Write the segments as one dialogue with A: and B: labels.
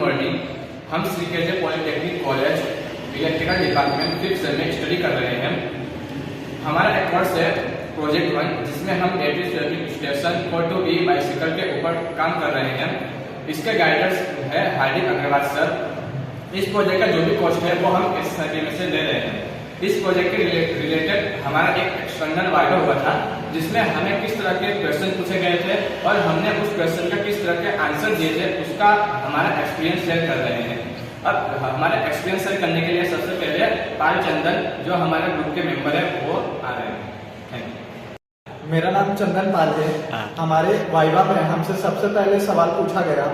A: Morning हम Shri KJ polytechnic college electrical department 5th sem में study कर रहे हैं। हमारा एक कोर्स है प्रोजेक्ट 1, जिसमें हम battery swapping station 4-2B bicycle के ऊपर काम कर रहे हैं। इसके गाइडर्स है हार्दिक अग्रवाल सर। इस प्रोजेक्ट का जो भी कॉस्ट है वो हम इस सर्वे में से ले रहे हैं। इस प्रोजेक्ट के रिलेटेड हमारा एक एक्सटर्नल वाइवा हुआ था, जिसमें हमें किस तरह के क्वेश्चन पूछे गए थे और हमने उस क्वेश्चन का किस तरह के आंसर दिए थे, उसका हमारा एक्सपीरियंस शेयर कर रहे हैं। अब हमारा एक्सपीरियंस शेयर करने के लिए सबसे पहले पाल चंदन, जो हमारे ग्रुप के मेंबर है, वो आ रहे हैं। Thank you.
B: मेरा नाम चंदन पाल है। हमारे वाइवा में हमसे सबसे पहले सवाल पूछा गया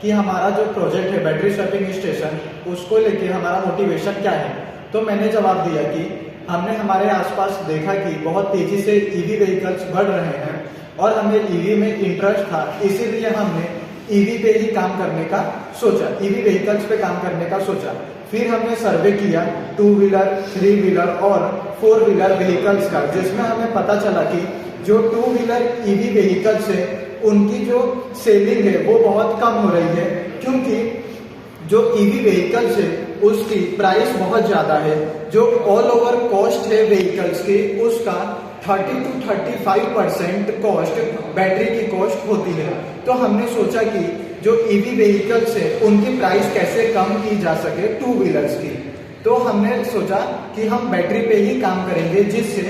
B: कि हमारा जो प्रोजेक्ट है बैटरी स्वैपिंग स्टेशन, उसको लेके हमारा मोटिवेशन क्या है। तो मैंने जवाब दिया कि हमने हमारे आसपास देखा कि बहुत तेजी से ईवी व्हीकल्स बढ़ रहे हैं और हमें ईवी में इंटरेस्ट था, इसीलिए हमने ईवी पे ही काम करने का सोचा, ईवी व्हीकल्स पे काम करने का सोचा। फिर हमने सर्वे किया 2 व्हीलर, 3 व्हीलर और 4 व्हीलर व्हीकल्स का, जिसमें हमें पता चला कि जो 2 व्हीलर ईवी व्हीकल्स है उनकी जो सेलिंग है वो बहुत कम हो रही है, क्योंकि जो ईवी व्हीकल्स है उसकी प्राइस बहुत ज़्यादा है। जो ऑल ओवर कॉस्ट है व्हीकल्स की, उसका 30 to 35% कॉस्ट बैटरी की कॉस्ट होती है। तो हमने सोचा कि जो ईवी व्हीकल्स है उनकी प्राइस कैसे कम की जा सके 2 व्हीलर्स की। तो हमने सोचा कि हम बैटरी पे ही काम करेंगे, जिससे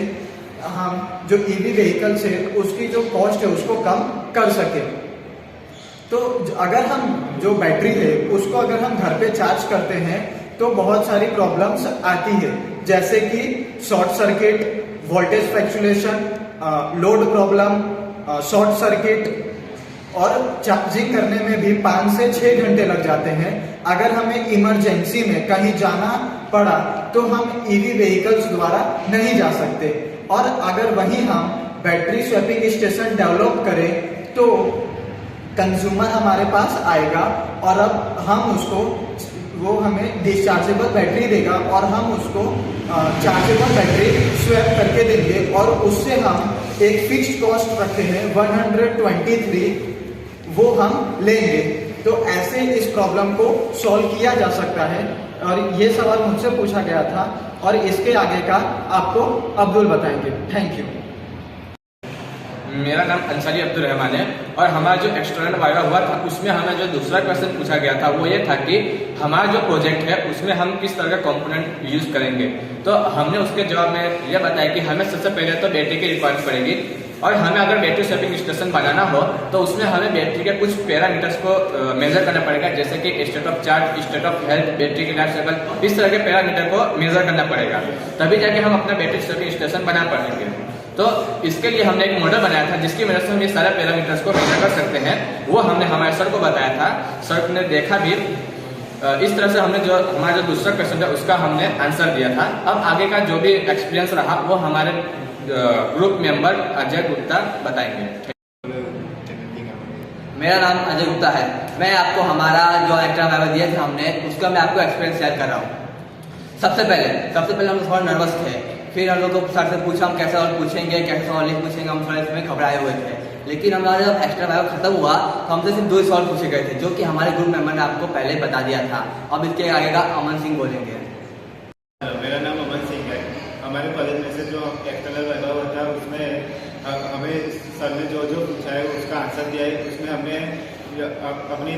B: हम जो ईवी व्हीकल्स है उसकी जो कॉस्ट है उसको कम कर सके। तो अगर हम जो बैटरी है उसको अगर हम घर पे चार्ज करते हैं तो बहुत सारी प्रॉब्लम्स आती है, जैसे कि short circuit, voltage fluctuation, load problem, short circuit और चार्जिंग करने में भी 5 से 6 घंटे लग जाते हैं। अगर हमें इमरजेंसी में कहीं जाना पड़ा तो हम ईवी व्हीकल्स द्वारा नहीं जा सकते। और अगर वहीं हम बैटरी स्वैपिंग स्टेशन डेवलप करें तो कंज्यूमर हमारे पास आएगा और अब हम उसको, वो हमें डिस्चार्जेबल बैटरी देगा और हम उसको चार्जेबल बैटरी स्वैप करके देंगे और उससे हम एक फिक्स्ड कॉस्ट रखते हैं 123, वो हम लेंगे। तो ऐसे इस प्रॉब्लम को सॉल्व किया जा सकता है। और ये सवाल मुझसे पूछा गया था और इसके आगे का आपको अब्दुल बताएंगे। Thank you.
A: मेरा नाम अंसारी अब्दुल रहमान है और हमारा जो एक्सटर्नल वाइवा हुआ था उसमें हमें जो दूसरा क्वेश्चन पूछा गया था वो ये था कि हमारा जो प्रोजेक्ट है उसमें हम किस तरह का कंपोनेंट यूज करेंगे। तो हमने उसके जवाब में यह बताया कि हमें सबसे पहले तो बैटरी की रिक्वायरमेंट पड़ेगी और हमें अगर बैटरी स्वैपिंग स्टेशन बनाना हो तो उसमें हमें बैटरी के कुछ पैरामीटर्स को मेजर करना पड़ेगा, जैसे कि state of charge, state of health, battery की लाइफ साइकिल, इस तरह के पैरामीटर को मेजर करना पड़ेगा, तभी जाके हम अपना बैटरी स्वैपिंग स्टेशन बना पाएंगे। तो इसके लिए हमने एक मॉडल बनाया था जिसकी वजह से हम ये सारे पैरामीटर्स को मेजर कर सकते हैं। वो हमने हमारे सर को बताया था, सर ने देखा भी। इस तरह से हमने जो हमारा जो दूसरा क्वेश्चन था उसका हमने आंसर दिया था। अब आगे का जो भी एक्सपीरियंस रहा वो हमारे ग्रुप मेंबर अजय गुप्ता बताएंगे।
C: मेरा नाम अजय गुप्ता है। मैं आपको हमारा जो एक्स्ट्रा वाइवा दिया था हमने, उसका मैं आपको एक्सपीरियंस शेयर कर रहा हूँ। सबसे पहले हम थोड़ा नर्वस थे। फिर हम लोग को सर से पूछा हम कैसे सवाल पूछेंगे, कैसे सवाल नहीं पूछेंगे, हम थोड़ा इसमें घबराए हुए थे। लेकिन हमारा जब एक्स्ट्रा वाइवा खत्म हुआ तो हमसे सिर्फ 2 सवाल पूछे गए थे, जो कि हमारे ग्रुप मेंबर ने आपको पहले ही बता दिया था। अब इसके आगे का अमन सिंह बोलेंगे।
D: मेरा नाम अमन सिंह है। हमारे कॉलेज में से जो एक्सटर्नल वाइवा हुआ था उसमें हमें सर ने जो पूछा है उसका आंसर दिया है। उसमें हमने अपनी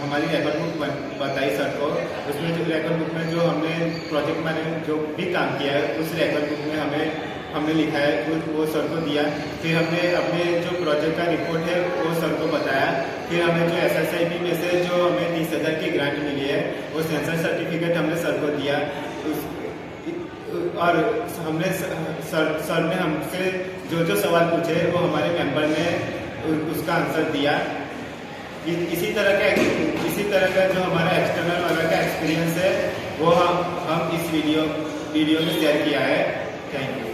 D: हमारी रेकॉर्ड बुक बताई सर को। उसमें जो रेकॉर्ड बुक में जो हमने प्रोजेक्ट में जो भी काम किया है उस रेकॉर्ड बुक में हमने लिखा है, वो सर को दिया। फिर हमने अपने जो प्रोजेक्ट का रिपोर्ट है वो सर को बताया। फिर हमें जो SSIP में से जो हमें 30,000 की ग्रांट मिली है वो सेंसर सर्टिफिकेट हमने सर को दिया। और हमने सर ने हमसे जो सवाल पूछे वो हमारे मेंबर ने उसका आंसर दिया। इसी तरह का जो हमारा एक्सटर्नल वाला का एक्सपीरियंस है वो हम इस वीडियो में शेयर किया है। Thank you.